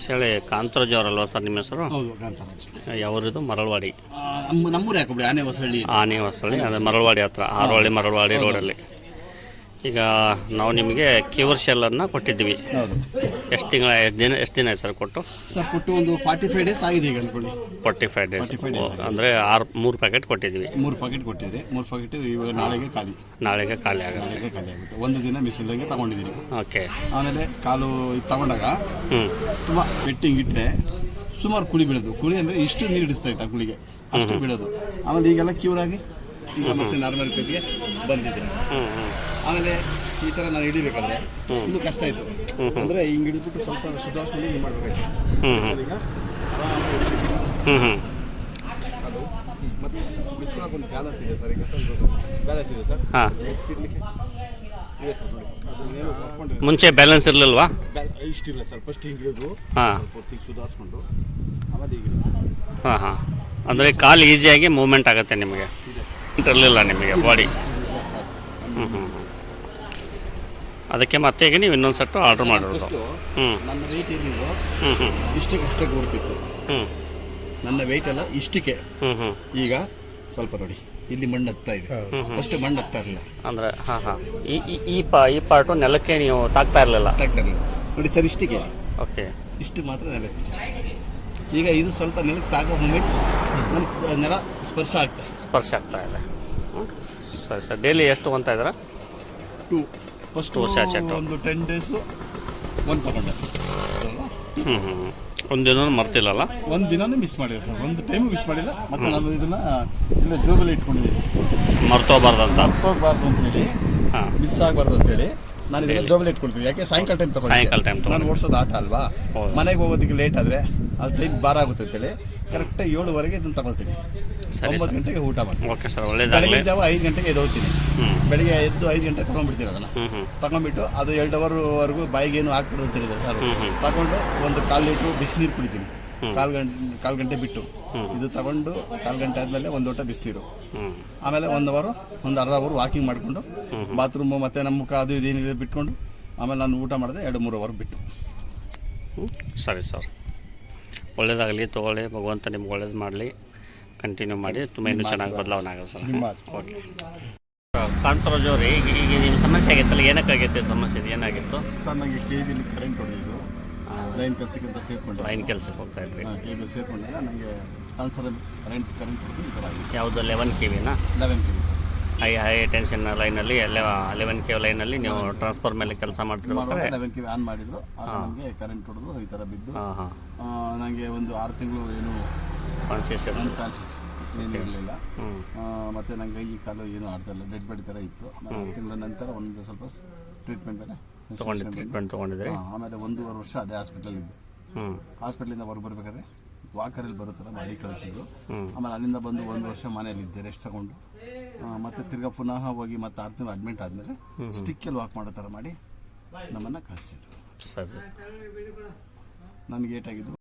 ಹೇಳಿ ಕಾಂತರಾಜ್ ಅವರಲ್ವಾ ಸರ್ ನಿಮ್ಮ ಹೆಸರು? ಹೌದು, ಕಾಂತರಾಜ್. ಯಾವೂರಿದು? ಮರಳವಾಡಿ. ನಮ್ಮೂರು ಯಾಕೆ ಬಿಡಿ, ಆನೆಹೊಸಳ್ಳಿ. ಆನೆಹೊಸಳ್ಳಿ, ಅದು ಮರಳವಾಡಿ ಹತ್ರ, ಹಾರೋಹಳ್ಳಿ ಮರಳವಾಡಿ ರೋಡಲ್ಲಿ. ಈಗ ನಾವು ನಿಮಗೆ ಕ್ಯೂರ್ ಶೆಲ್ಲನ್ನು ಕೊಟ್ಟಿದ್ವಿ. ಹೌದು. ಎಷ್ಟು ದಿನ ಆಯ್ತು ಸರ್ ಕೊಟ್ಟು? ಸರ್ ಕೊಟ್ಟು ಒಂದು 45 ಡೇಸ್ ಆಗಿದೆ ಈಗ ಅನ್ಕೊಳ್ಳಿ. 45 ಡೇಸ್ ಅಂದರೆ 3 ಪ್ಯಾಕೆಟ್ ಕೊಟ್ಟಿದ್ವಿ. 3 ಪ್ಯಾಕೆಟ್ ಕೊಟ್ಟಿದ್ರಿ. 3 ಪ್ಯಾಕೆಟ್ ಇವಾಗ ನಾಳೆಗೆ ಖಾಲಿ ಆಗುತ್ತೆ. ಒಂದು ದಿನ ಮಿಷನ್ದಾಗೆ ತಗೊಂಡಿದ್ದೀನಿ. ಓಕೆ. ಆಮೇಲೆ ಕಾಲು ತಗೊಂಡಾಗ ತುಂಬ ಬೆಟ್ಟಿಂಗ್ ಇಟ್ಟರೆ ಸುಮಾರು ಕುಳಿ ಬೀಳೋದು. ಕುಳಿ ಅಂದರೆ ಇಷ್ಟು ನೀರು ಹಿಡಿಸ್ತಾ ಇತ್ತು ಆ ಕುಳಿಗೆ, ಅಷ್ಟು ಬೀಳೋದು. ಆಮೇಲೆ ಈಗೆಲ್ಲ ಕ್ಯೂರ್ ಆಗಿ ಈಗ ಮತ್ತೆ ನಾರ್ಮಲ್ ಪೇಜ್ಗೆ ಬಂದಿದೆ. ಆಮೇಲೆ ಈ ಥರ ನಾನು ಹಿಡಿಬೇಕಾದ್ರೆ ಇನ್ನೂ ಕಷ್ಟ ಆಯಿತು. ಅಂದರೆ ಹಿಂಗೆ ಹಿಡಿದ್ಬಿಟ್ಟು ಸ್ವಲ್ಪ ಸುಧಾರಿಸ್ಕೊಂಡು ಹಿಂಗೆ ಮಾಡಬೇಕಾಯ್ತು. ಸರ್ ಈಗ ಅದು ಮತ್ತೆ ಬಿಟ್ಕೊಳಕ್ಕೆ ಒಂದು ಬ್ಯಾಲೆನ್ಸ್ ಇದೆ ಸರ್. ಈಗ ಬ್ಯಾಲೆನ್ಸ್ ಇದೆ ಸರ್. ತಿರ್ಲಿಕ್ಕೆ ಇದೆ ಸರ್. ನೋಡಿ ಅದನ್ನೇನು ತಗೊಂಡು ಮುಂಚೆ ಬ್ಯಾಲೆನ್ಸ್ ಇರಲಿಲ್ವಾ? ಇಷ್ಟಿಲ್ಲ ಸರ್. ಫಸ್ಟ್ ಹಿಂಗೆ ಹಿಡಿದು ಹೊತ್ತಿಗೆ ಸುಧಾರಿಸ್ಕೊಂಡು ಆಮೇಲೆ ಈಗ ಅಂದರೆ ಕಾಲು ಈಸಿಯಾಗಿ ಮೂವ್ಮೆಂಟ್ ಆಗುತ್ತೆ ನಿಮಗೆ. ಇರಲಿಲ್ಲ ನಿಮಗೆ ಬಾಡಿ. ಅದಕ್ಕೆ ಮತ್ತೆ ಈಗ ನೀವು ಇನ್ನೊಂದು ಸೆಟ್ಟು ಆರ್ಡರ್ ಮಾಡಿರೋದು. ನನ್ನ ವೆಯ್ಟ್ ಏನಿದ್ರು ಇಷ್ಟಕ್ಕೆ ಕೊಡ್ತಿತ್ತು. ನನ್ನ ವೆಯ್ಟ್ ಎಲ್ಲ ಇಷ್ಟಕ್ಕೆ. ಈಗ ಸ್ವಲ್ಪ ನೋಡಿ ಇಲ್ಲಿ ಮಣ್ಣು ಹತ್ತಾ ಇದೆ. ಫಸ್ಟ್ ಮಣ್ಣು ಹತ್ತಾ ಇರಲಿಲ್ಲ. ಅಂದರೆ ಈ ಪಾರ್ಟು ನೆಲಕ್ಕೆ ನೀವು ತಾಗ್ತಾ ಇರಲಿಲ್ಲ ನೋಡಿ ಸರ್. ಇಷ್ಟಿಗೆ ಓಕೆ, ಇಷ್ಟು ಮಾತ್ರ ನೆಲಕ್ಕೆ. ಈಗ ಇದು ಸ್ವಲ್ಪ ನೆಲಕ್ಕೆ ತಾಗೋ ಮೂಮೆಂಟ್ ನಮ್ಮ ನೆಲ ಸ್ಪರ್ಶ ಆಗ್ತಾ ಇದೆ. ಸರಿ ಸರ್. ಡೈಲಿ ಎಷ್ಟು ತೊಗೊತಾ ಇದ್ದೀರಾ? 2 ಫಸ್ಟು ಒಂದು 10 ಡೇಸು ಒಂದು ತಗೊಂಡೆ. ಒಂದು ದಿನ ಮರ್ತಿಲ್ಲಲ್ಲ? ಒಂದು ದಿನನೂ ಮಿಸ್ ಮಾಡಿದೆ ಸರ್. ಒಂದು ಟೈಮು ಮಿಸ್ ಮಾಡಿಲ್ಲ. ಮತ್ತು ನಾನು ಇದನ್ನು ಇಲ್ಲ ಜೋಬಲ್ಲಿ ಇಟ್ಕೊಂಡಿದ್ದೀನಿ. ಮರ್ತೋಗ್ಬಾರ್ದು ಅಂತೇಳಿ, ಮಿಸ್ ಆಗಬಾರ್ದು ಅಂತೇಳಿ ನಾನು ಇದನ್ನು ಜೋಬಲ್ಲಿ ಇಟ್ಕೊಳ್ತೀನಿ. ಯಾಕೆ ಸಾಯಂಕಾಲ ಟೈಮ್ ತಗೊಂಡು ನಾನು ಓಡಿಸೋದು ಆಟ ಅಲ್ವಾ. ಮನೆಗೆ ಹೋಗೋದಕ್ಕೆ ಲೇಟ್ ಆದರೆ ಅದು ಟೈಮ್ ಭಾರ ಆಗುತ್ತೆ ಅಂತೇಳಿ ಕರೆಕ್ಟಾಗಿ 7:15 ಇದನ್ನು ತಗೊಳ್ತೀನಿ. 9 ಗಂಟೆಗೆ ಊಟ ಮಾಡಿ. ಓಕೆ ಸರ್, ಒಳ್ಳೆಯದು. ಬೆಳಗ್ಗೆ ಜಾವ 5 ಗಂಟೆಗೆ ಎದ್ದೋಗ್ತೀನಿ. ಬೆಳಗ್ಗೆ ಎದ್ದು 5 ಗಂಟೆಗೆ ತೊಗೊಂಡ್ಬಿಡ್ತೀನಿ. ಅದನ್ನು ತಗೊಂಡ್ಬಿಟ್ಟು ಅದು 2 ಅವರ್ವರೆಗೂ ಬಾಯಿಗೇನು ಹಾಕ್ಬಿಡು ಅಂತ ಹೇಳಿದ್ದಾರೆ ಸರ್. ತಗೊಂಡು ಒಂದು 1/4 ಲೀಟ್ರು ಬಿಸಿನೀರು ಕುಡಿತೀನಿ. ಕಾಲು ಗಂಟೆ ಬಿಟ್ಟು ಇದು ತಗೊಂಡು 1/4 ಗಂಟೆ ಆದಮೇಲೆ ಒಂದು ಲೋಟ ಬಿಸಿನೀರು. ಆಮೇಲೆ 1 ಅವರ್ ಒಂದು ಅರ್ಧ ಅವರ್ ವಾಕಿಂಗ್ ಮಾಡಿಕೊಂಡು ಬಾತ್ರೂಮು ಮತ್ತು ನಮ್ಮ ಮುಖ ಅದು ಇದೇನಿದೆ ಬಿಟ್ಕೊಂಡು ಆಮೇಲೆ ನಾನು ಊಟ ಮಾಡಿದೆ 2-3 ಅವರ್ ಬಿಟ್ಟು. ಸರಿ ಸರ್, ಒಳ್ಳೇದಾಗಲಿ. ತೊಗೊಳ್ಳಿ, ಭಗವಂತ ನಿಮ್ಗೆ ಒಳ್ಳೇದು ಮಾಡಲಿ. ಕಂಟಿನ್ಯೂ ಮಾಡಿ, ತುಂಬ ಇನ್ನೂ ಚೆನ್ನಾಗಿ ಬದಲಾವಣೆ ಆಗೋದು ಸರ್. ಓಕೆ. ಕಾಂತರಾಜ್ ಅವ್ರಿ, ಈಗ ನಿಮ್ಮ ಸಮಸ್ಯೆ ಆಗೈತಲ್ಲ, ಏನಕ್ಕಾಗೈತೆ ಸಮಸ್ಯೆ? ಏನಾಗಿತ್ತು ಸರ್? ನನಗೆ KBL ಕರೆಂಟ್ ಹೊಡೆದಿದ್ದು. ಲೈನ್ ಕೆಲಸಕ್ಕಿಂತ ಸೇರಿಕೊಂಡು ಲೈನ್ ಕೆಲಸಕ್ಕೆ ಹೋಗ್ತಾ ಇದ್ರಿ. KBL ಸೇರಿಕೊಂಡಾಗ ನನಗೆ ಟ್ರಾನ್ಸ್ಫರ್ ಕರೆಂಟ್ ಹೊಡೆದು ಈ ಥರ ಆಗಿದೆ. ಯಾವುದು 11 KVನಾ? 11 KV ಸರ್. ಹೈ ಟೆನ್ಷನ್ ಲೈನಲ್ಲಿ 11 KV ಲೈನಲ್ಲಿ ನೀವು ಟ್ರಾನ್ಸ್ಫರ್ ಮೇಲೆ ಕೆಲಸ ಮಾಡ್ತಿರ್ಬೇಕಾದ್ರೆ 11 KV ಆನ್ ಮಾಡಿದ್ರು. ಆಗ ನಮಗೆ ಕರೆಂಟ್ ಹೊಡೆದು ಈ ಥರ ಬಿದ್ದು ನನಗೆ ಒಂದು 6 ತಿಂಗಳು ಏನು ಏನಿರಲಿಲ್ಲ. ಮತ್ತು ನನಗೆ ಈ ಕಾಲು ಏನೂ ಆಡ್ತಾ ಇಲ್ಲ. ಡೆಡ್ ಬಾಡಿ ಥರ ಇತ್ತು. 6 ತಿಂಗಳ ನಂತರ ಒಂದು ಸ್ವಲ್ಪ ಟ್ರೀಟ್ಮೆಂಟ್ ಮೇಲೆ ತೊಗೊಂಡಿದ್ರಿ. ಆಮೇಲೆ 1.5 ವರ್ಷ ಅದೇ ಹಾಸ್ಪಿಟಲಿದ್ದೆ. ಹಾಸ್ಪಿಟ್ಲಿಂದ ಹೊರಗೆ ಬರಬೇಕಾದ್ರೆ ವಾಕರಲ್ಲಿ ಬರುತ್ತಲ್ಲ ಮಾಡಿ ಕಳಿಸಿದ್ರು. ಆಮೇಲೆ ಅಲ್ಲಿಂದ ಬಂದು 1 ವರ್ಷ ಮನೆಯಲ್ಲಿದ್ದೆ ರೆಸ್ಟ್ ತಗೊಂಡು. ಮತ್ತು ತಿರ್ಗಾ ಪುನಃ ಹೋಗಿ ಮತ್ತು 6 ತಿಂಗಳು ಅಡ್ಮಿಟ್ ಆದಮೇಲೆ ಸ್ಟಿಕ್ಕಲ್ಲಿ ವಾಕ್ ಮಾಡೋ ಥರ ಮಾಡಿ ನಮ್ಮನ್ನು ಕಳಿಸಿದ್ರು. ಸರಿ. ನನಗೆ ಏಟಾಗಿದ್ದು